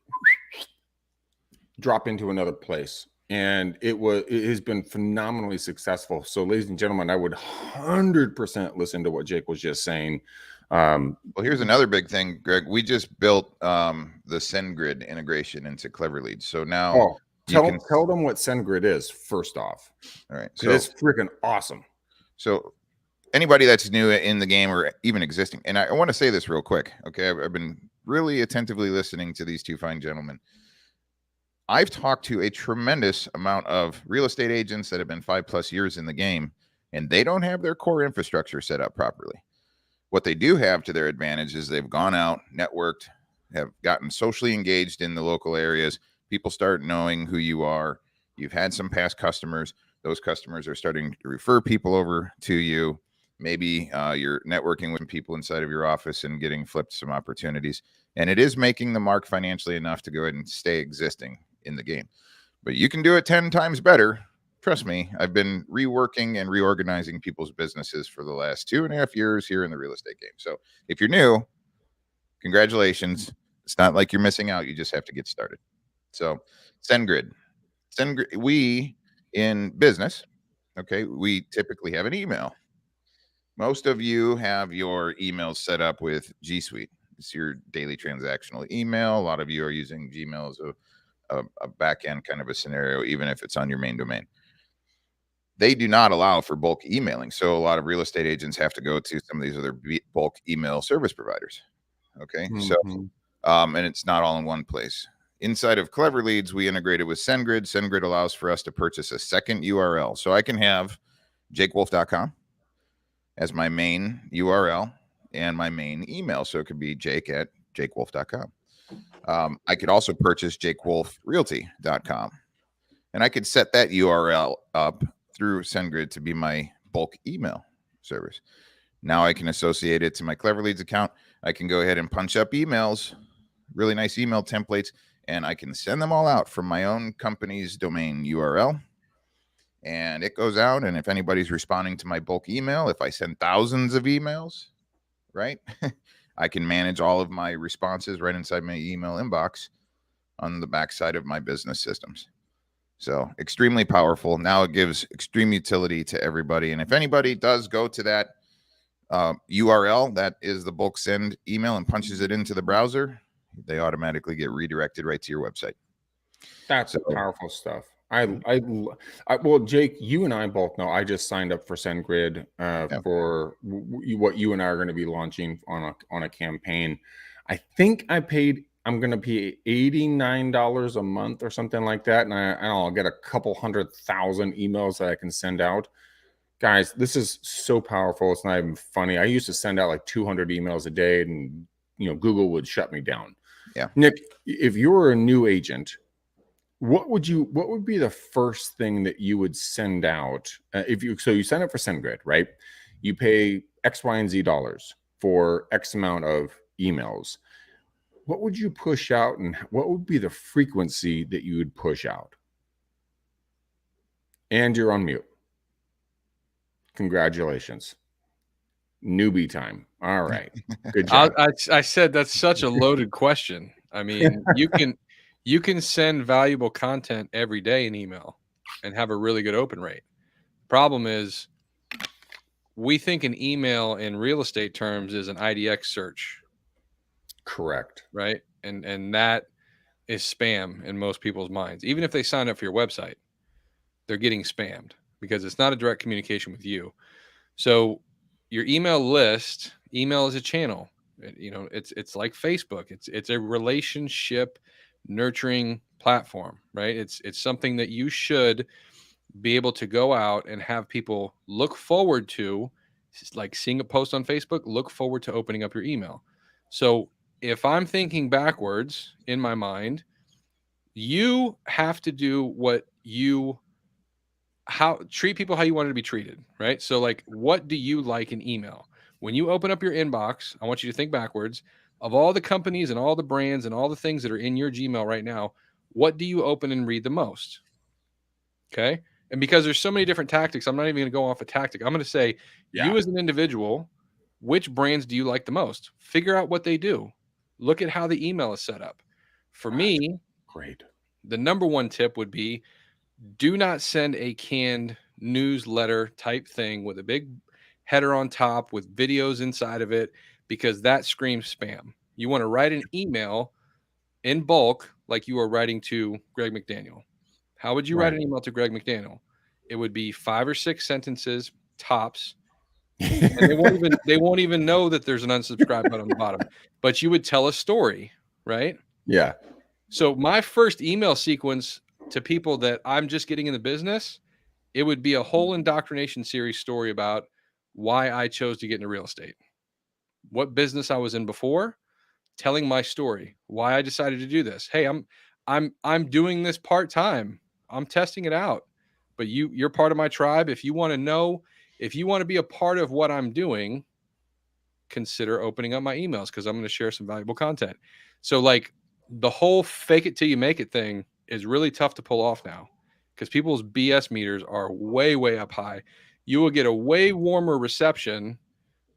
drop into another place. And it has been phenomenally successful. So, ladies and gentlemen, I would 100% listen to what Jake was just saying. Well, here's another big thing, Greg. We just built the SendGrid integration into Clever Leads. So now tell them what SendGrid is first off. All right. So it's freaking awesome. So anybody that's new in the game or even existing, and I want to say this real quick. Okay. I've been really attentively listening to these two fine gentlemen. I've talked to a tremendous amount of real estate agents that have been 5+ years in the game, and they don't have their core infrastructure set up properly. What they do have to their advantage is they've gone out, networked, have gotten socially engaged in the local areas. People start knowing who you are. You've had some past customers. Those customers are starting to refer people over to you. Maybe you're networking with people inside of your office and getting flipped some opportunities. And it is making the mark financially enough to go ahead and stay existing in the game. But you can do it 10 times better. Trust me, I've been reworking and reorganizing people's businesses for the last 2.5 years here in the real estate game. So if you're new, congratulations. It's not like you're missing out. You just have to get started. So SendGrid, we in business, okay, we typically have an email. Most of you have your emails set up with G Suite. It's your daily transactional email. A lot of you are using Gmail as a back end kind of a scenario, even if it's on your main domain. They do not allow for bulk emailing. So a lot of real estate agents have to go to some of these other bulk email service providers. Okay. Mm-hmm. So, and it's not all in one place. Inside of Clever Leads, we integrated with SendGrid. SendGrid allows for us to purchase a second URL. So I can have jakewolf.com as my main URL and my main email. So it could be jake@jakewolf.com. I could also purchase jakewolfrealty.com, and I could set that URL up through SendGrid to be my bulk email service. Now I can associate it to my Clever Leads account. I can go ahead and punch up emails, really nice email templates, and I can send them all out from my own company's domain URL. And it goes out, and if anybody's responding to my bulk email, if I send thousands of emails, right, I can manage all of my responses right inside my email inbox on the backside of my business systems. So extremely powerful. Now it gives extreme utility to everybody. And if anybody does go to that URL, that is the bulk send email, and punches it into the browser, they automatically get redirected right to your website. That's powerful stuff. Well, Jake, you and I both know I just signed up for SendGrid for what you and I are going to be launching on a campaign. I think I'm going to pay $89 a month or something like that, and I'll get a couple 100,000 emails that I can send out. Guys, this is so powerful. It's not even funny. I used to send out like 200 emails a day, and Google would shut me down. Yeah, Nick, if you're a new agent, what would be the first thing that you would send out you sign up for SendGrid, right? You pay X, Y, and Z dollars for X amount of emails. What would you push out, and what would be the frequency that you would push out? And you're on mute. Congratulations. Newbie time. All right. Good job. I said that's such a loaded question. I mean, you can send valuable content every day in email and have a really good open rate. Problem is, we think an email in real estate terms is an IDX search. Correct. Right? And that is spam in most people's minds. Even if they sign up for your website, they're getting spammed because it's not a direct communication with you. So your email list, email is a channel. It's like Facebook. It's a relationship nurturing platform, right? It's something that you should be able to go out and have people look forward to, like seeing a post on Facebook, look forward to opening up your email. So if I'm thinking backwards in my mind, you have to do treat people how you want to be treated, right? So like, what do you like in email? When you open up your inbox, I want you to think backwards of all the companies and all the brands and all the things that are in your Gmail right now. What do you open and read the most? Okay. And because there's so many different tactics, I'm not even going to go off a tactic. I'm going to say, you as an individual, which brands do you like the most? Figure out what they do. Look at how the email is set up. For me, great. The number one tip would be, do not send a canned newsletter type thing with a big header on top with videos inside of it, because that screams spam. You want to write an email in bulk like you are writing to Greg McDaniel. How would you write an email to Greg McDaniel? It would be 5 or 6 sentences tops. And they won't even know that there's an unsubscribe button on the bottom. But you would tell a story, right? Yeah. So my first email sequence to people that I'm just getting in the business, it would be a whole indoctrination series story about why I chose to get into real estate, what business I was in before, telling my story, why I decided to do this. Hey, I'm doing this part-time. I'm testing it out. But you're part of my tribe. If you want to be a part of what I'm doing, consider opening up my emails, because I'm going to share some valuable content. So like, the whole fake it till you make it thing is really tough to pull off now, because people's BS meters are way, way up high. You will get a way warmer reception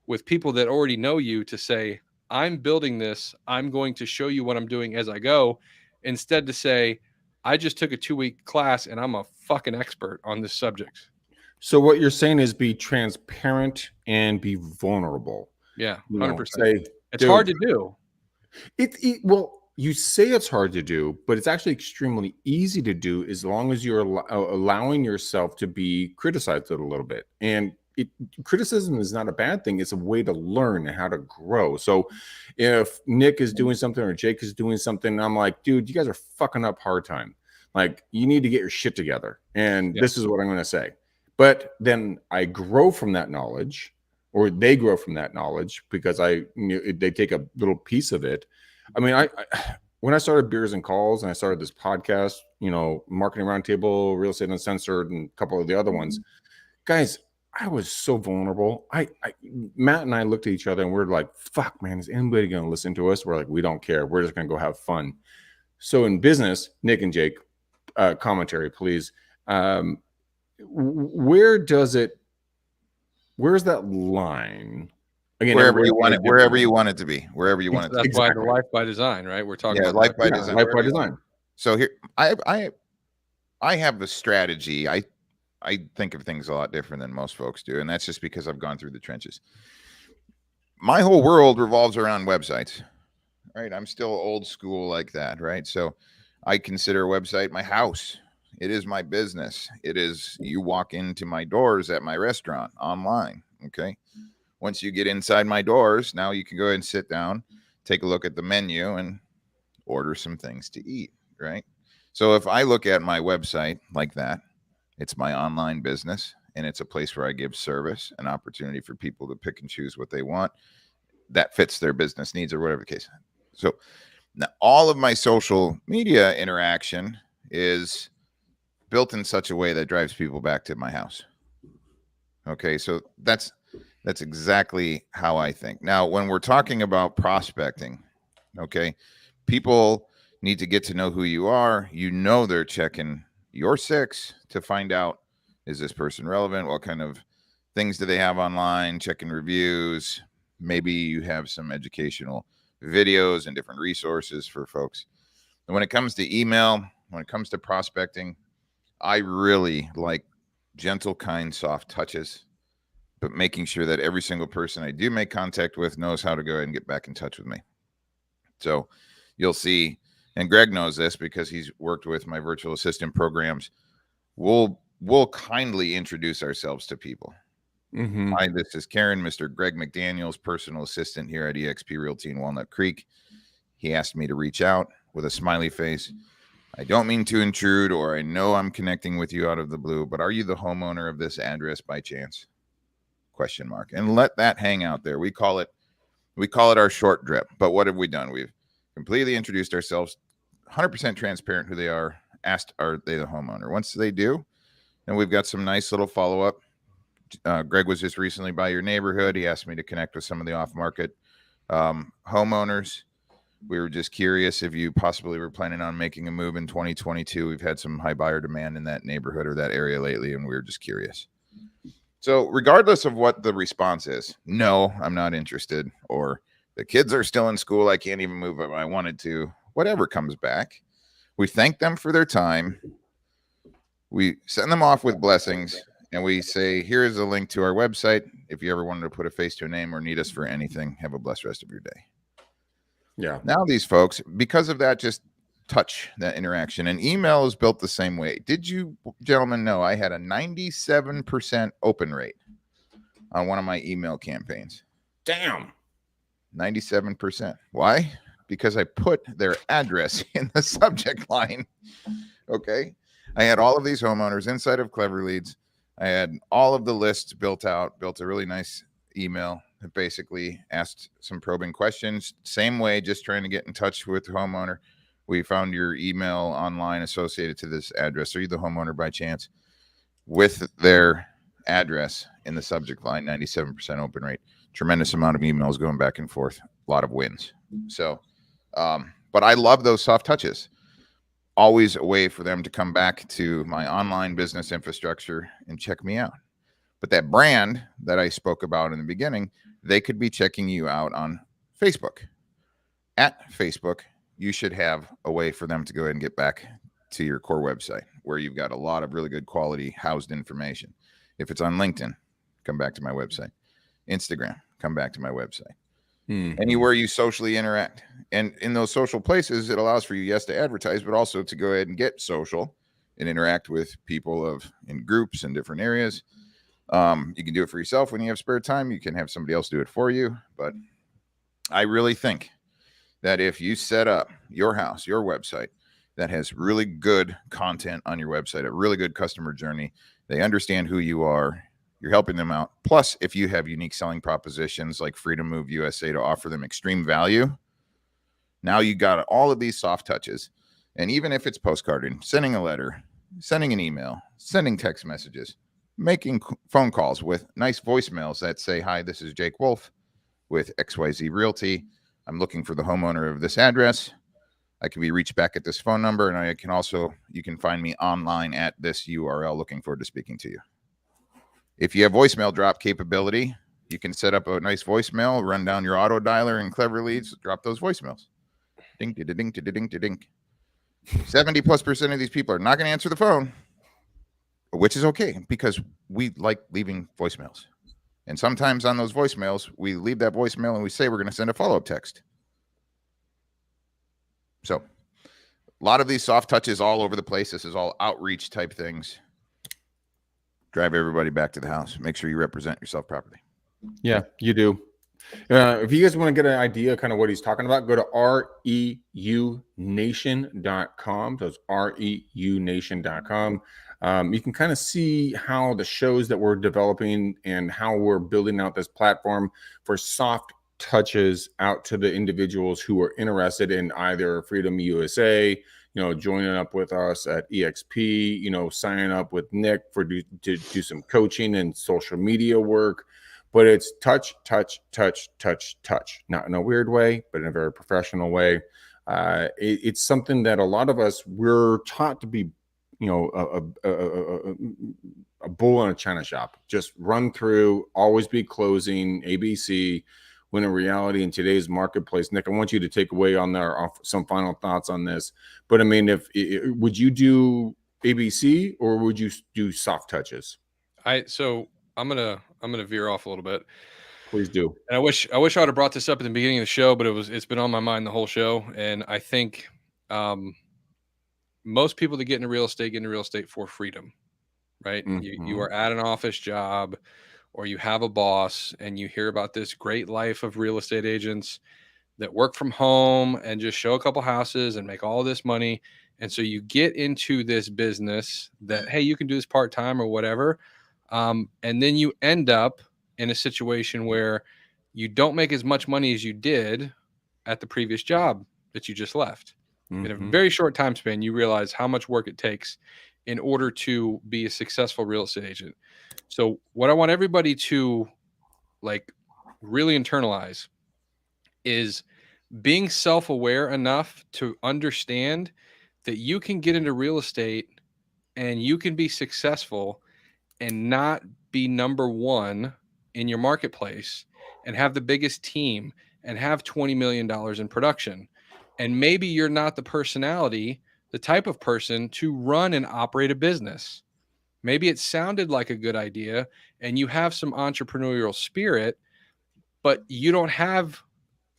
with people that already know you to say, I'm building this. I'm going to show you what I'm doing as I go, instead to say, I just took a 2-week class and I'm a fucking expert on this subject. So what you're saying is be transparent and be vulnerable. Yeah, 100%. It's hard to do. Well, you say it's hard to do, but it's actually extremely easy to do as long as you're allowing yourself to be criticized a little bit. And criticism is not a bad thing. It's a way to learn and how to grow. So if Nick is doing something or Jake is doing something, I'm like, dude, you guys are fucking up hard time. Like, you need to get your shit together. And this is what I'm going to say. But then I grow from that knowledge, or they grow from that knowledge, because they take a little piece of it. I mean, when I started Beers and Calls and I started this podcast, Marketing Roundtable, Real Estate Uncensored, and a couple of the other ones, guys, I was so vulnerable. Matt and I looked at each other and we're like, fuck, man, is anybody going to listen to us? We're like, we don't care. We're just going to go have fun. So in business, Nick and Jake, commentary, please. Where's that line? Again, wherever you want it to be. That's why the life by design, right? We're talking about life by design. Life by design. So here, I I have a strategy. I think of things a lot different than most folks do, and that's just because I've gone through the trenches. My whole world revolves around websites, right? I'm still old school like that, right? So I consider a website my house. It is my business. It is, you walk into my doors at my restaurant online, okay? Once you get inside my doors, now you can go ahead and sit down, take a look at the menu, and order some things to eat, right? So if I look at my website like that, it's my online business, and it's a place where I give service, an opportunity for people to pick and choose what they want that fits their business needs or whatever the case. So now all of my social media interaction is built in such a way that drives people back to my house. Okay, so that's exactly how I think. Now, when we're talking about prospecting, okay, people need to get to know who you are. You know, they're checking your six to find out, is this person relevant? What kind of things do they have online? Checking reviews. Maybe you have some educational videos and different resources for folks. And when it comes to email, when it comes to prospecting, I really like gentle, kind, soft touches, but making sure that every single person I do make contact with knows how to go ahead and get back in touch with me. So you'll see, and Greg knows this because he's worked with my virtual assistant programs. We'll kindly introduce ourselves to people. Mm-hmm. Hi, this is Karen, Mr. Greg McDaniels, personal assistant here at eXp Realty in Walnut Creek. He asked me to reach out with a smiley face. I don't mean to intrude, or I know I'm connecting with you out of the blue, but are you the homeowner of this address by chance? Question mark. And let that hang out there. We call it our short drip. But what have we done? We've completely introduced ourselves, 100% transparent who they are, asked, are they the homeowner? Once they do, and we've got some nice little follow-up. Greg was just recently by your neighborhood. He asked me to connect with some of the off-market homeowners. We were just curious if you possibly were planning on making a move in 2022. We've had some high buyer demand in that neighborhood or that area lately, and we were just curious. So regardless of what the response is, no, I'm not interested, or the kids are still in school, I can't even move if I wanted to, whatever comes back, we thank them for their time. We send them off with blessings. And we say, here's a link to our website. If you ever wanted to put a face to a name or need us for anything, have a blessed rest of your day. Yeah. Now these folks, because of that, just touch that interaction. And email is built the same way. Did you gentlemen know I had a 97% open rate on one of my email campaigns? Damn. 97%. Why? Because I put their address in the subject line. Okay. I had all of these homeowners inside of Clever Leads. I had all of the lists built out, built a really nice email that basically asked some probing questions. Same way, just trying to get in touch with the homeowner. We found your email online associated to this address. Are you the homeowner by chance? With their address in the subject line, 97% open rate. Tremendous amount of emails going back and forth. A lot of wins. So, but I love those soft touches. Always a way for them to come back to my online business infrastructure and check me out. But that brand that I spoke about in the beginning, they could be checking you out on Facebook. At Facebook, you should have a way for them to go ahead and get back to your core website where you've got a lot of really good quality housed information. If it's on LinkedIn, come back to my website. Instagram, come back to my website. Anywhere you socially interact. And in those social places, it allows for you, yes, to advertise, but also to go ahead and get social and interact with people in groups in different areas. You can do it for yourself when you have spare time. You can have somebody else do it for you. But I really think that if you set up your house, your website, that has really good content on your website, a really good customer journey, they understand who you are, you're helping them out. Plus, if you have unique selling propositions like Freedom Move USA to offer them extreme value, now you got all of these soft touches. And even if it's postcarding, sending a letter, sending an email, sending text messages, making phone calls with nice voicemails that say, hi, this is Jake Wolf with XYZ Realty. I'm looking for the homeowner of this address. I can be reached back at this phone number. And I can also, you can find me online at this URL. Looking forward to speaking to you. If you have voicemail drop capability, you can set up a nice voicemail, run down your auto dialer and Clever Leads, drop those voicemails. Ding, ding, ding, ding, ding, ding. 70+% of these people are not going to answer the phone, which is okay because we like leaving voicemails. And sometimes on those voicemails, we leave that voicemail and we say we're going to send a follow-up text. So a lot of these soft touches all over the place. This is all outreach type things. Drive everybody back to the house. Make sure you represent yourself properly. Yeah, you do. If you guys want to get an idea kind of what he's talking about, go to reunation.com. So it's reunation.com. You can kind of see how the shows that we're developing and how we're building out this platform for soft touches out to the individuals who are interested in either Freedom USA, joining up with us at EXP, signing up with Nick to do some coaching and social media work. But it's touch, not in a weird way, but in a very professional way. It's something that a lot of us, we're taught to be, a bull in a china shop. Just run through, always be closing, ABC. When in reality, in today's marketplace, Nick, I want you to take away on there some final thoughts on this. But I mean, would you do ABC or would you do soft touches? So I'm gonna veer off a little bit. Please do. And I wish I would have brought this up at the beginning of the show, but it's been on my mind the whole show. And I think most people that get into real estate for freedom, right? Mm-hmm. You are at an office job or you have a boss and you hear about this great life of real estate agents that work from home and just show a couple houses and make all this money. And so you get into this business that, hey, you can do this part-time or whatever. And then you end up in a situation where you don't make as much money as you did at the previous job that you just left. Mm-hmm. In a very short time span, you realize how much work it takes in order to be a successful real estate agent. So what I want everybody to really internalize is being self-aware enough to understand that you can get into real estate and you can be successful and not be number one in your marketplace and have the biggest team and have $20 million in production. And maybe you're not the personality, the type of person to run and operate a business. Maybe it sounded like a good idea and you have some entrepreneurial spirit, but you don't have,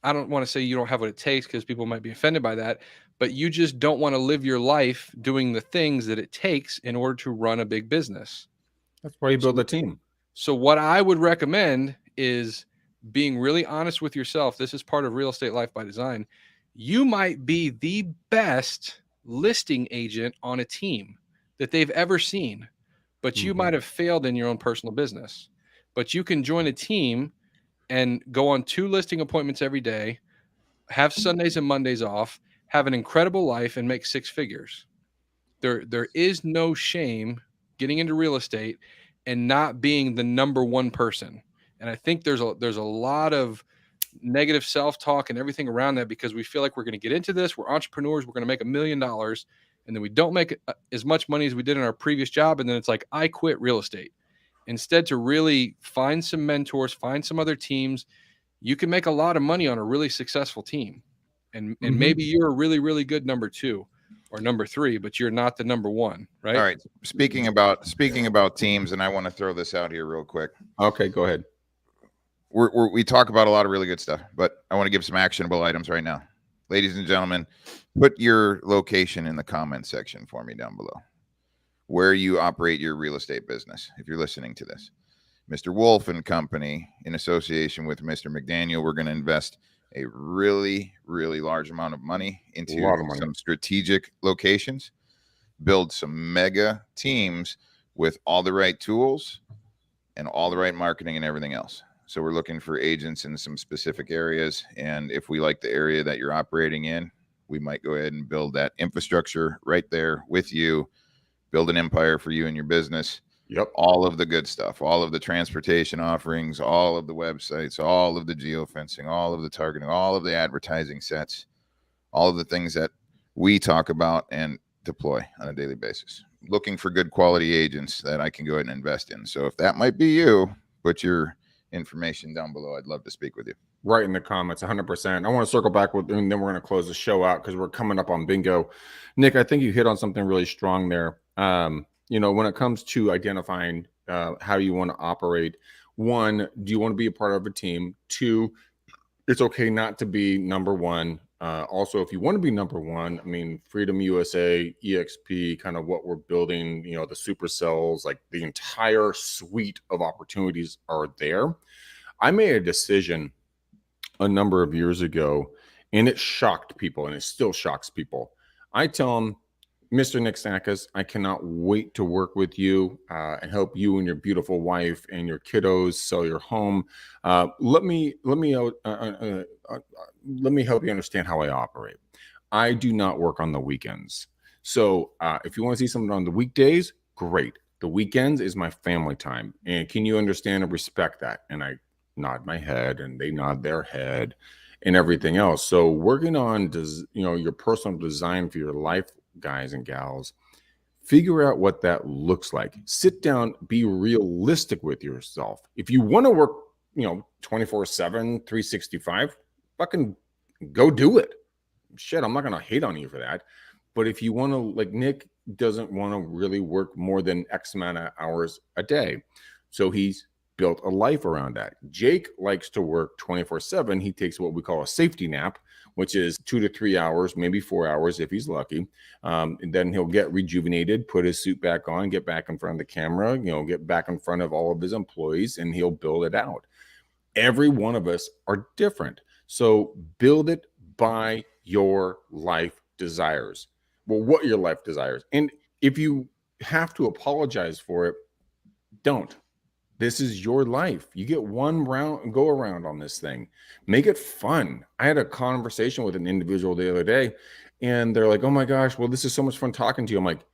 I don't want to say you don't have what it takes because people might be offended by that, but you just don't want to live your life doing the things that it takes in order to run a big business. That's why you build a team. So what I would recommend is being really honest with yourself. This is part of Real Estate Life by Design. You might be the best listing agent on a team that they've ever seen, but you might have failed in your own personal business. But you can join a team and go on 2 listing appointments every day, have Sundays and Mondays off, have an incredible life, and make 6 figures. There is no shame getting into real estate and not being the number one person. And I think there's a lot of negative self-talk and everything around that because we feel like we're going to get into this. We're entrepreneurs. We're going to make $1 million. And then we don't make as much money as we did in our previous job. And then it's like, I quit real estate. Instead, to really find some mentors, find some other teams, you can make a lot of money on a really successful team. And maybe you're a really, really good number 2 or number 3, but you're not the number 1, right? All right. Speaking about teams, and I want to throw this out here real quick. Okay, go ahead. We talk about a lot of really good stuff, but I want to give some actionable items right now. Ladies and gentlemen, put your location in the comment section for me down below, where you operate your real estate business. If you're listening to this, Mr. Wolf and Company, in association with Mr. McDaniel, we're going to invest a really, really large amount of money into some strategic locations, build some mega teams with all the right tools and all the right marketing and everything else. So we're looking for agents in some specific areas. And if we like the area that you're operating in, we might go ahead and build that infrastructure right there with you, build an empire for you and your business. Yep. All of the good stuff, all of the transportation offerings, all of the websites, all of the geofencing, all of the targeting, all of the advertising sets, all of the things that we talk about and deploy on a daily basis. Looking for good quality agents that I can go ahead and invest in. So if that might be you, put your information down below. I'd love to speak with you. right in the comments, 100%. I want to circle back with, and then we're going to close the show out because we're coming up on bingo. Nick, I think you hit on something really strong there. You know, when it comes to identifying how you want to operate, one, do you want to be a part of a team? Two, it's okay not to be number one. Also, if you want to be number one, I mean, Freedom USA, EXP, kind of what we're building, you know, the supercells, like the entire suite of opportunities are there. I made a decision a number of years ago, and it shocked people, and it still shocks people. I tell them, Mr. Nick Sakis, I cannot wait to work with you and help you and your beautiful wife and your kiddos sell your home. Let me help you understand how I operate. I do not work on the weekends. So if you want to see something on the weekdays, great. The weekends is my family time. And can you understand and respect that? And I nod my head and they nod their head and everything else. So working on your personal design for your life, guys and gals, figure out what that looks like. Sit down, be realistic with yourself. If you want to work, 24/7, 365, fucking go do it. Shit, I'm not going to hate on you for that. But if you want to, like Nick doesn't want to really work more than X amount of hours a day. So he's built a life around that. Jake likes to work 24/7. He takes what we call a safety nap, which is 2 to 3 hours, maybe 4 hours if he's lucky. And then he'll get rejuvenated, put his suit back on, get back in front of the camera, get back in front of all of his employees, and he'll build it out. Every one of us are different. So build it by your life desires. Well, what your life desires. And if you have to apologize for it, don't. This is your life. You get one round, go around on this thing. Make it fun. I had a conversation with an individual the other day, and they're like, oh my gosh, well, this is so much fun talking to you. I'm like,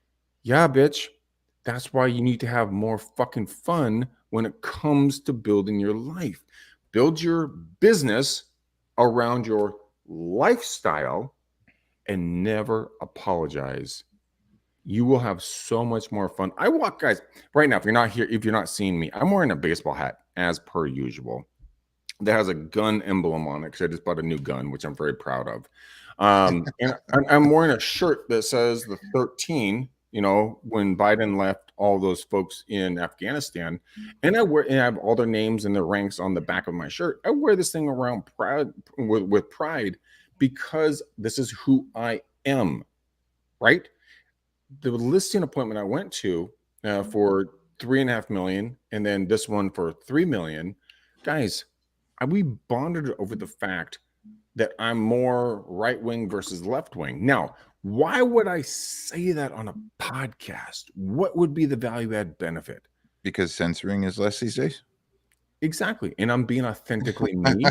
yeah, bitch. That's why you need to have more fucking fun when it comes to building your life. Build your business around your lifestyle and never apologize. You will have so much more fun. I walk, guys, right now, if you're not seeing me, I'm wearing a baseball hat as per usual. That has a gun emblem on it because I just bought a new gun, which I'm very proud of. And I'm wearing a shirt that says the 13, when Biden left all those folks in Afghanistan. And I have all their names and their ranks on the back of my shirt. I wear this thing around with pride because this is who I am, right? The listing appointment I went to for $3.5 million, and then this one for $3 million, guys, we bonded over the fact that I'm more right wing versus left wing. Now, why would I say that on a podcast? What would be the value add benefit? Because censoring is less these days. Exactly. And I'm being authentically me,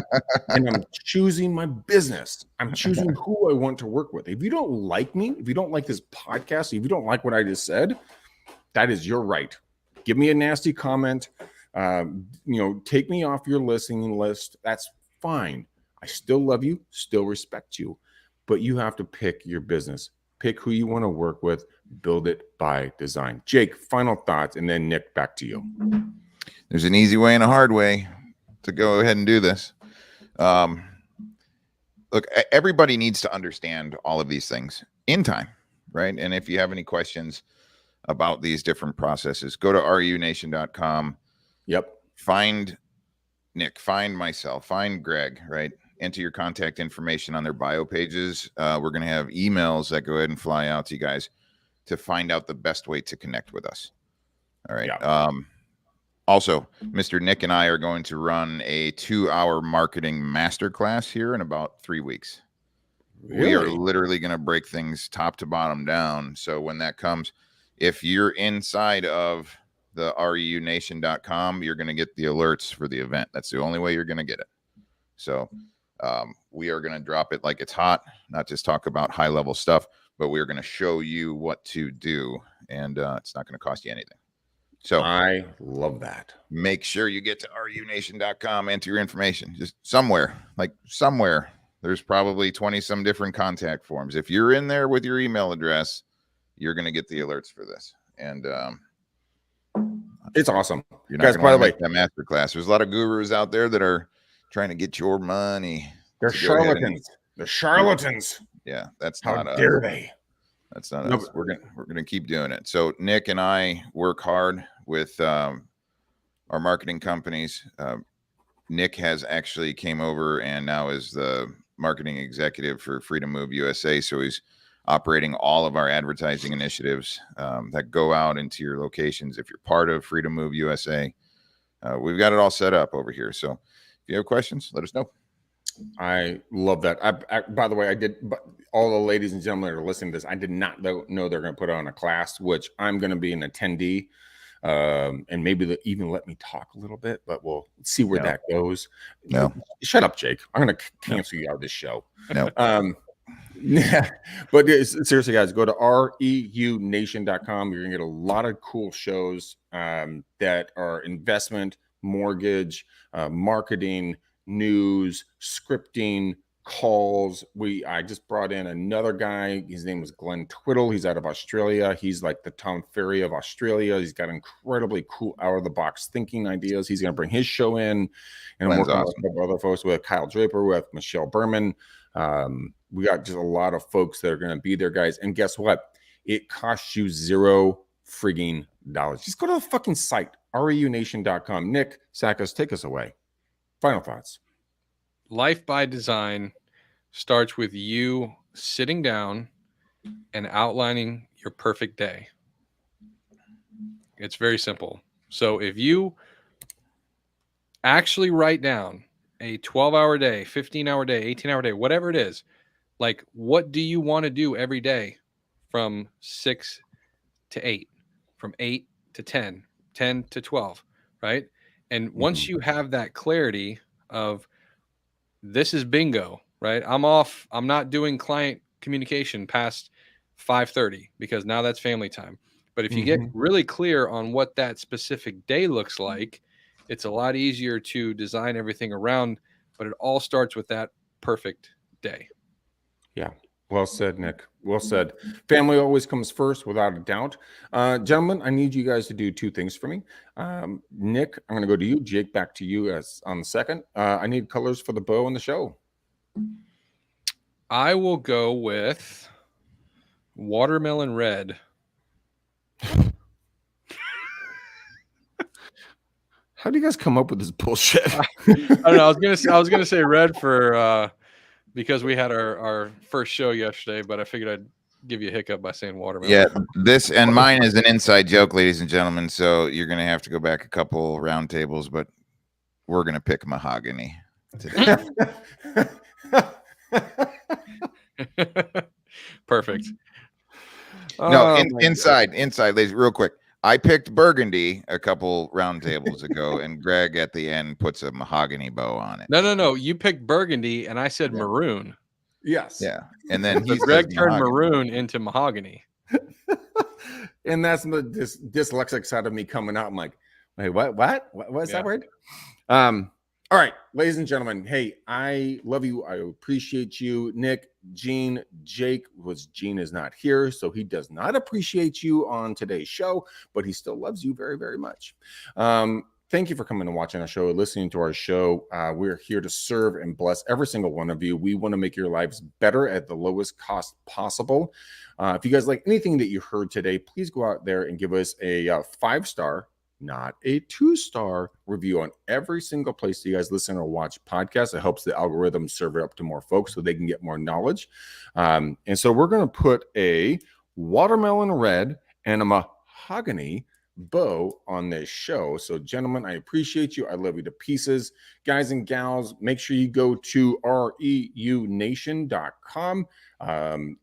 and I'm choosing my business. I'm choosing who I want to work with. If you don't like me, if you don't like this podcast, if you don't like what I just said, that is your right. Give me a nasty comment. Take me off your listening list. That's fine. I still love you, still respect you, but you have to pick your business. Pick who you want to work with. Build it by design. Jake, final thoughts, and then Nick, back to you. There's an easy way and a hard way to go ahead and do this. Look, everybody needs to understand all of these things in time, right? And if you have any questions about these different processes, go to runation.com. Yep. Find Nick, find myself, find Greg, right? Enter your contact information on their bio pages. We're going to have emails that go ahead and fly out to you guys to find out the best way to connect with us. All right. Yeah. Also, Mr. Nick and I are going to run a 2-hour marketing masterclass here in about 3 weeks. Really? We are literally going to break things top to bottom down. So when that comes, if you're inside of the runation.com, you're going to get the alerts for the event. That's the only way you're going to get it. So we are going to drop it like it's hot, not just talk about high level stuff, but we're going to show you what to do, and it's not going to cost you anything. So I love that. Make sure you get to runation.com, enter your information. Just somewhere. There's probably 20 some different contact forms. If you're in there with your email address, you're going to get the alerts for this. And it's awesome. You're not going to make that masterclass. There's a lot of gurus out there that are trying to get your money. They're So go ahead and- charlatans. They're charlatans. Yeah, that's How not dare us. they? That's not No, us. We're gonna keep doing it. So Nick and I work hard with our marketing companies. Nick has actually came over and now is the marketing executive for Freedom Move USA. So he's operating all of our advertising initiatives that go out into your locations. If you're part of Freedom Move USA, we've got it all set up over here. So if you have questions, let us know. I love that. By the way, but all the ladies and gentlemen that are listening to this, I did not know they're going to put on a class, which I'm going to be an attendee. And maybe they'll even let me talk a little bit, but we'll see where that goes. No. Shut up, Jake. I'm going to cancel you out of this show. No. Yeah, but seriously, guys, go to reunation.com. You're going to get a lot of cool shows that are investment, mortgage, marketing, news, scripting, calls. I just brought in another guy. His name is Glenn Twiddle. He's out of Australia. He's like the Tom Ferry of Australia. He's got incredibly cool out of the box thinking ideas. He's going to bring his show in, and I'm working with a couple other folks, with Kyle Draper, with Michelle Berman. We got just a lot of folks that are going to be there, guys. And guess what? It costs you $0 frigging dollars. Just go to the fucking site, reunation.com. Nick Sackis, take us away. Final thoughts. Life by design starts with you sitting down and outlining your perfect day. It's very simple. So if you actually write down a 12-hour day, 15-hour day, 18-hour day, whatever it is, like, what do you want to do every day from 6 to 8, from 8 to 10, 10 to 12, right? And once you have that clarity of this is bingo, right? I'm off. I'm not doing client communication past 5:30 because now that's family time. But if you get really clear on what that specific day looks like, it's a lot easier to design everything around, but it all starts with that perfect day. Yeah. Well said, Nick. Well said. Family always comes first, without a doubt. Gentlemen, I need you guys to do two things for me. Nick, I'm going to go to you. Jake, back to you as on the second. I need colors for the bow and the show. I will go with watermelon red. How do you guys come up with this bullshit? I don't know. I was gonna say red for because we had our first show yesterday, but I figured I'd give you a hiccup by saying watermelon. Yeah, this and mine is an inside joke, ladies and gentlemen. So you're gonna have to go back a couple round tables, but we're gonna pick mahogany today. Perfect. No, inside, ladies, real quick. I picked burgundy a couple round tables ago, and Greg at the end puts a mahogany bow on it. No. You picked burgundy, and I said maroon. Yes. Yeah, and then Greg turned maroon into mahogany. And that's the dyslexic side of me coming out. I'm like, wait, what? What's that word? All right, ladies and gentlemen. Hey, I love you. I appreciate you. Nick, Gene, Jake, Gene is not here, so he does not appreciate you on today's show, but he still loves you very, very much. Thank you for coming and watching our show, listening to our show. We're here to serve and bless every single one of you. We want to make your lives better at the lowest cost possible. If you guys like anything that you heard today, please go out there and give us a 5-star, not a 2-star review on every single place that you guys listen or watch podcasts. It helps the algorithm serve it up to more folks so they can get more knowledge. And so we're going to put a watermelon red and a mahogany bow on this show. So gentlemen, I appreciate you. I love you to pieces. Guys and gals, make sure you go to reunation.com.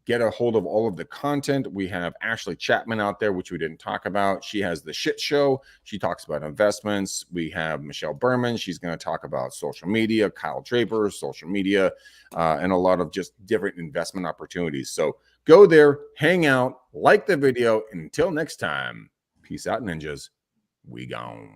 Get a hold of all of the content. We have Ashley Chapman out there, which we didn't talk about. She has the shit show. She talks about investments. We have Michelle Berman. She's going to talk about social media, Kyle Draper, social media, and a lot of just different investment opportunities. So go there, hang out, like the video. And until next time, peace out, ninjas. We gone.